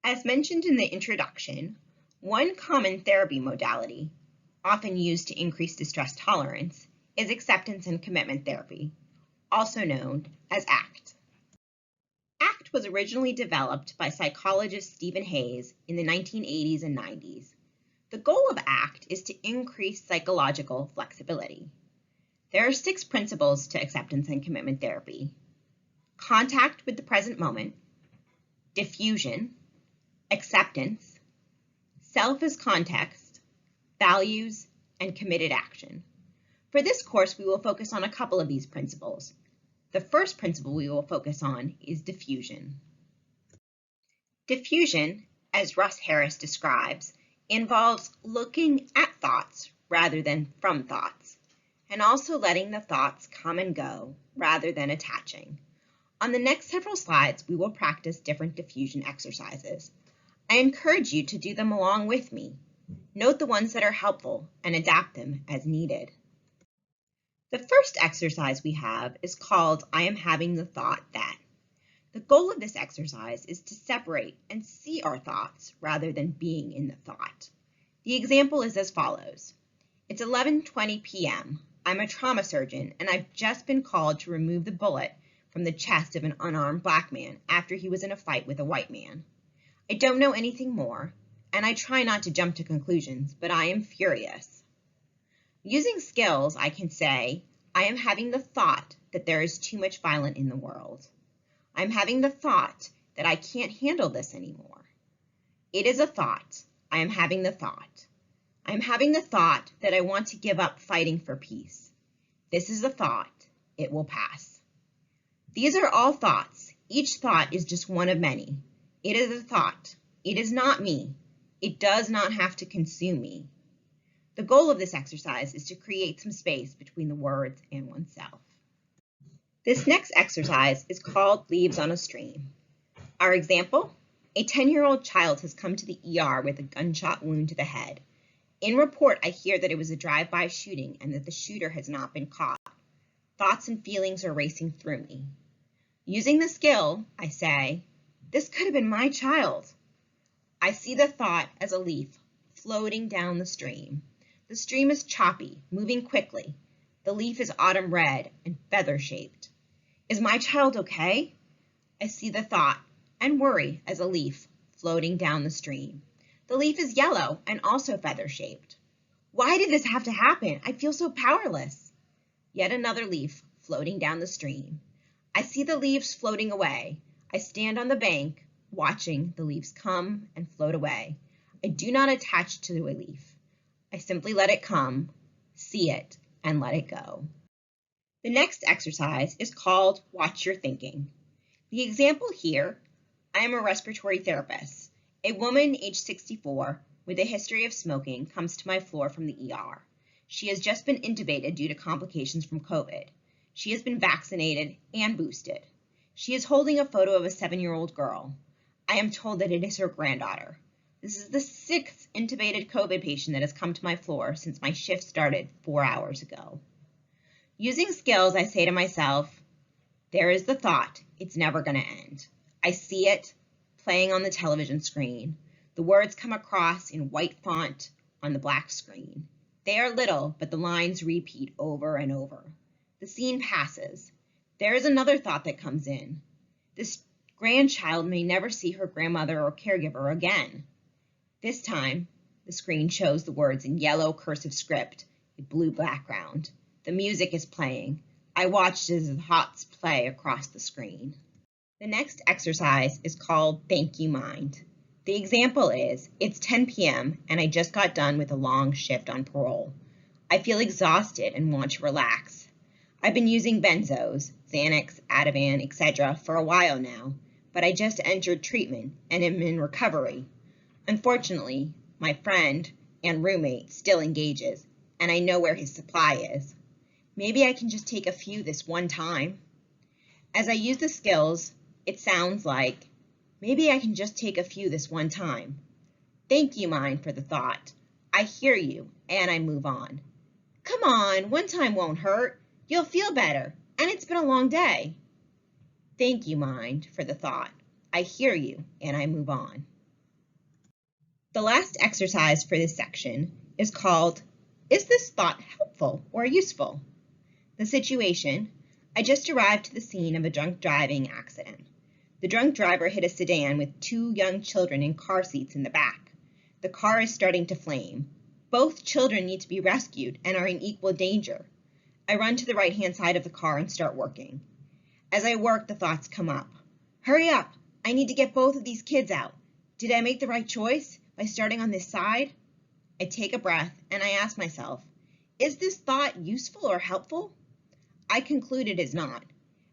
As mentioned in the introduction, one common therapy modality, often used to increase distress tolerance, is acceptance and commitment therapy, also known as ACT. ACT was originally developed by psychologist Stephen Hayes in the 1980s and 90s. The goal of ACT is to increase psychological flexibility. There are 6 principles to acceptance and commitment therapy: contact with the present moment, diffusion, acceptance, self as context, values, and committed action. For this course, we will focus on a couple of these principles. The first principle we will focus on is diffusion. Diffusion, as Russ Harris describes, involves looking at thoughts rather than from thoughts, and also letting the thoughts come and go rather than attaching. On the next several slides, we will practice different diffusion exercises. I encourage you to do them along with me. Note the ones that are helpful and adapt them as needed. The first exercise we have is called I am having the thought that. The goal of this exercise is to separate and see our thoughts rather than being in the thought. The example is as follows. It's 11:20 p.m. I'm a trauma surgeon and I've just been called to remove the bullet from the chest of an unarmed black man after he was in a fight with a white man. I don't know anything more, and I try not to jump to conclusions, but I am furious. Using skills, I can say, I am having the thought that there is too much violence in the world. I'm having the thought that I can't handle this anymore. It is a thought. I am having the thought. I'm having the thought that I want to give up fighting for peace. This is a thought. It will pass. These are all thoughts. Each thought is just one of many. It is a thought. It is not me. It does not have to consume me. The goal of this exercise is to create some space between the words and oneself. This next exercise is called Leaves on a Stream. Our example, a 10-year-old child has come to the ER with a gunshot wound to the head. In report, I hear that it was a drive-by shooting and that the shooter has not been caught. Thoughts and feelings are racing through me. Using the skill, I say, this could have been my child. I see the thought as a leaf floating down the stream. The stream is choppy, moving quickly. The leaf is autumn red and feather-shaped. Is my child okay? I see the thought and worry as a leaf floating down the stream. The leaf is yellow and also feather-shaped. Why did this have to happen? I feel so powerless. Yet another leaf floating down the stream. I see the leaves floating away. I stand on the bank, watching the leaves come and float away. I do not attach to a leaf. I simply let it come, see it, and let it go. The next exercise is called Watch Your Thinking. The example here, I am a respiratory therapist. A woman aged 64 with a history of smoking comes to my floor from the ER. She has just been intubated due to complications from COVID. She has been vaccinated and boosted. She is holding a photo of a 7-year-old girl. I am told that it is her granddaughter. This is the 6th intubated COVID patient that has come to my floor since my shift started 4 hours ago. Using skills, I say to myself, there is the thought, it's never going to end. I see it playing on the television screen. The words come across in white font on the black screen. They are little, but the lines repeat over and over. The scene passes. There is another thought that comes in. This grandchild may never see her grandmother or caregiver again. This time, the screen shows the words in yellow cursive script, a blue background. The music is playing. I watched as the thoughts play across the screen. The next exercise is called Thank You Mind. The example is, it's 10 p.m. and I just got done with a long shift on parole. I feel exhausted and want to relax. I've been using benzos, Xanax, Ativan, etc. for a while now, but I just entered treatment and am in recovery. Unfortunately, my friend and roommate still engages, and I know where his supply is. Maybe I can just take a few this one time. As I use the skills, it sounds like, maybe I can just take a few this one time. Thank you, mind, for the thought. I hear you, and I move on. Come on, one time won't hurt. You'll feel better, and it's been a long day. Thank you, mind, for the thought. I hear you, and I move on. The last exercise for this section is called, Is this thought helpful or useful? The situation, I just arrived to the scene of a drunk driving accident. The drunk driver hit a sedan with 2 young children in car seats in the back. The car is starting to flame. Both children need to be rescued and are in equal danger. I run to the right-hand side of the car and start working. As I work, the thoughts come up. Hurry up! I need to get both of these kids out. Did I make the right choice by starting on this side? I take a breath and I ask myself, is this thought useful or helpful? I conclude it is not,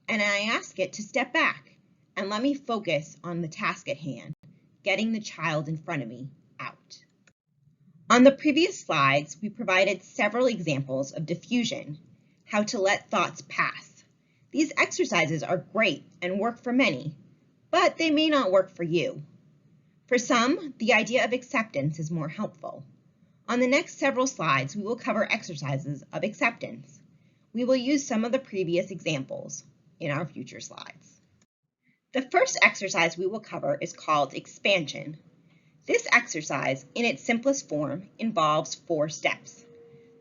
and I ask it to step back and let me focus on the task at hand, getting the child in front of me out. On the previous slides, we provided several examples of diffusion, how to let thoughts pass. These exercises are great and work for many, but they may not work for you. For some, the idea of acceptance is more helpful. On the next several slides, we will cover exercises of acceptance. We will use some of the previous examples in our future slides. The first exercise we will cover is called expansion. This exercise, in its simplest form, involves 4 steps.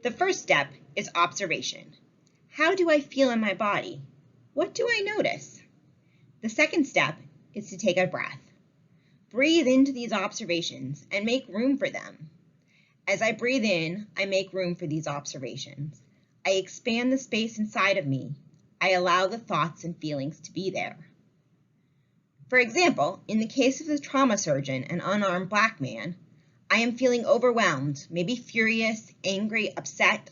The first step is observation. How do I feel in my body? What do I notice? The second step is to take a breath. Breathe into these observations and make room for them. As I breathe in, I make room for these observations. I expand the space inside of me. I allow the thoughts and feelings to be there. For example, in the case of the trauma surgeon, an unarmed Black man, I am feeling overwhelmed, maybe furious, angry, upset.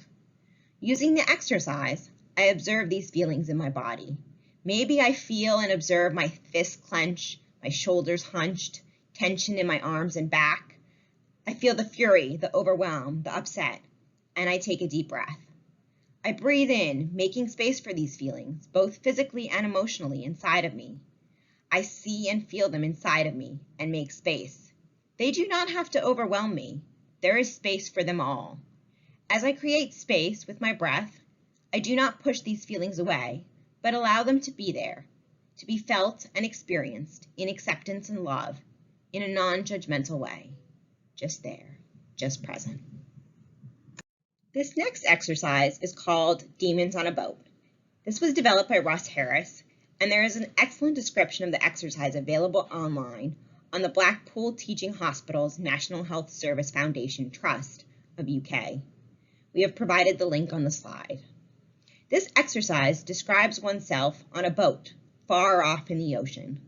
Using the exercise, I observe these feelings in my body. Maybe I feel and observe my fists clench, my shoulders hunched, tension in my arms and back. I feel the fury, the overwhelm, the upset, and I take a deep breath. I breathe in, making space for these feelings, both physically and emotionally inside of me. I see and feel them inside of me and make space. They do not have to overwhelm me. There is space for them all. As I create space with my breath, I do not push these feelings away, but allow them to be there, to be felt and experienced in acceptance and love in a non-judgmental way. Just there, just present. This next exercise is called Demons on a Boat. This was developed by Russ Harris, and there is an excellent description of the exercise available online on the Blackpool Teaching Hospitals National Health Service Foundation Trust of UK. We have provided the link on the slide. This exercise describes oneself on a boat far off in the ocean.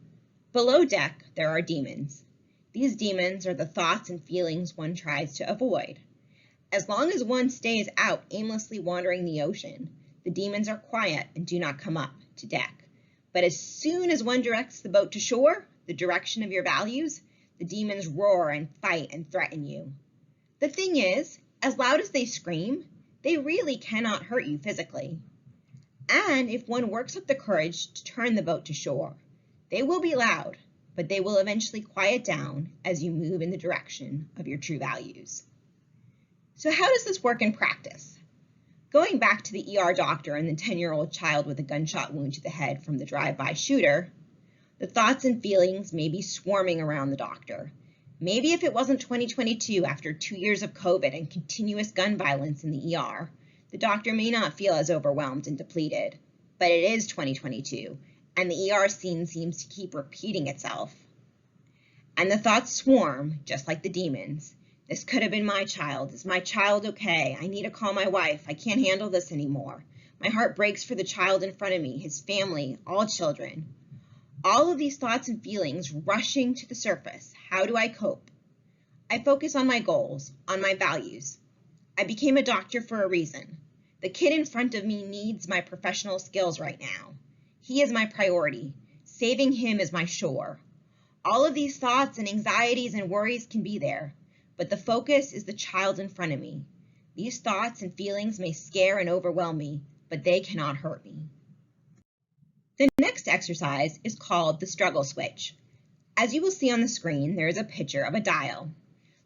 Below deck, there are demons. These demons are the thoughts and feelings one tries to avoid. As long as one stays out aimlessly wandering the ocean, the demons are quiet and do not come up to deck. But as soon as one directs the boat to shore, the direction of your values, the demons roar and fight and threaten you. The thing is, as loud as they scream, they really cannot hurt you physically. And if one works up the courage to turn the boat to shore, they will be loud, but they will eventually quiet down as you move in the direction of your true values. So how does this work in practice? Going back to the ER doctor and the 10-year-old child with a gunshot wound to the head from the drive-by shooter, the thoughts and feelings may be swarming around the doctor. Maybe if it wasn't 2022 after 2 years of COVID and continuous gun violence in the ER, the doctor may not feel as overwhelmed and depleted. But it is 2022, and the ER scene seems to keep repeating itself. And the thoughts swarm, just like the demons. This could have been my child. Is my child okay? I need to call my wife. I can't handle this anymore. My heart breaks for the child in front of me, his family, all children. All of these thoughts and feelings rushing to the surface. How do I cope? I focus on my goals, on my values. I became a doctor for a reason. The kid in front of me needs my professional skills right now. He is my priority. Saving him is my chore. All of these thoughts and anxieties and worries can be there, but the focus is the child in front of me. These thoughts and feelings may scare and overwhelm me, but they cannot hurt me. The next exercise is called the struggle switch. As you will see on the screen, there is a picture of a dial.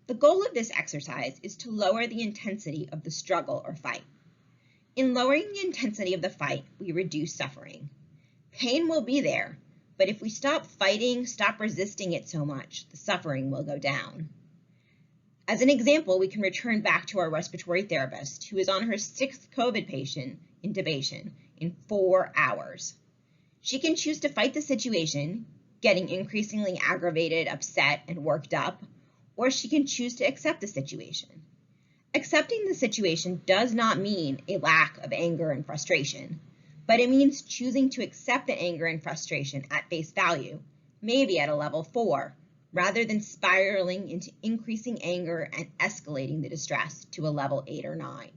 The goal of this exercise is to lower the intensity of the struggle or fight. In lowering the intensity of the fight, we reduce suffering. Pain will be there, but if we stop fighting, stop resisting it so much, the suffering will go down. As an example, we can return back to our respiratory therapist who is on her 6th COVID patient intubation in 4 hours. She can choose to fight the situation, getting increasingly aggravated, upset, and worked up, or she can choose to accept the situation. Accepting the situation does not mean a lack of anger and frustration, but it means choosing to accept the anger and frustration at face value, maybe at a level 4, rather than spiraling into increasing anger and escalating the distress to a level 8 or 9.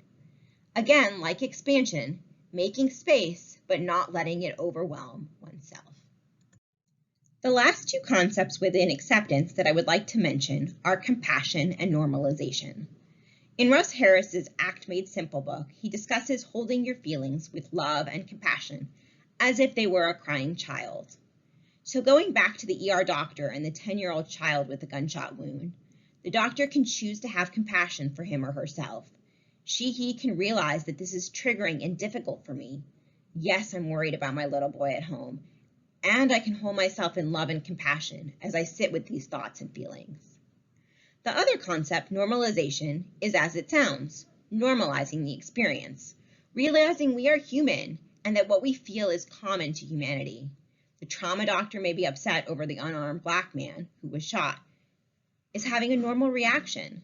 Again, like expansion, making space, but not letting it overwhelm oneself. The last two concepts within acceptance that I would like to mention are compassion and normalization. In Russ Harris's Act Made Simple book, he discusses holding your feelings with love and compassion as if they were a crying child. So going back to the ER doctor and the 10-year-old child with a gunshot wound, the doctor can choose to have compassion for him or herself. He can realize that this is triggering and difficult for me. Yes, I'm worried about my little boy at home, and I can hold myself in love and compassion as I sit with these thoughts and feelings. The other concept, normalization, is as it sounds, normalizing the experience, realizing we are human and that what we feel is common to humanity. The trauma doctor may be upset over the unarmed Black man who was shot, is having a normal reaction.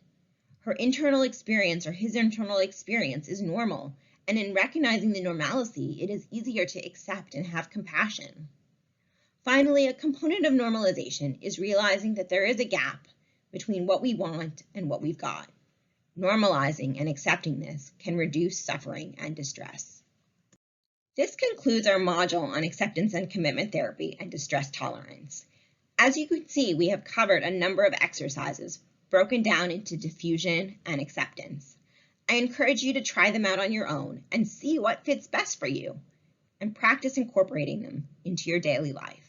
Her internal experience or his internal experience is normal, and in recognizing the normalcy, it is easier to accept and have compassion. Finally, a component of normalization is realizing that there is a gap between what we want and what we've got. Normalizing and accepting this can reduce suffering and distress. This concludes our module on acceptance and commitment therapy and distress tolerance. As you can see, we have covered a number of exercises broken down into diffusion and acceptance. I encourage you to try them out on your own and see what fits best for you, and practice incorporating them into your daily life.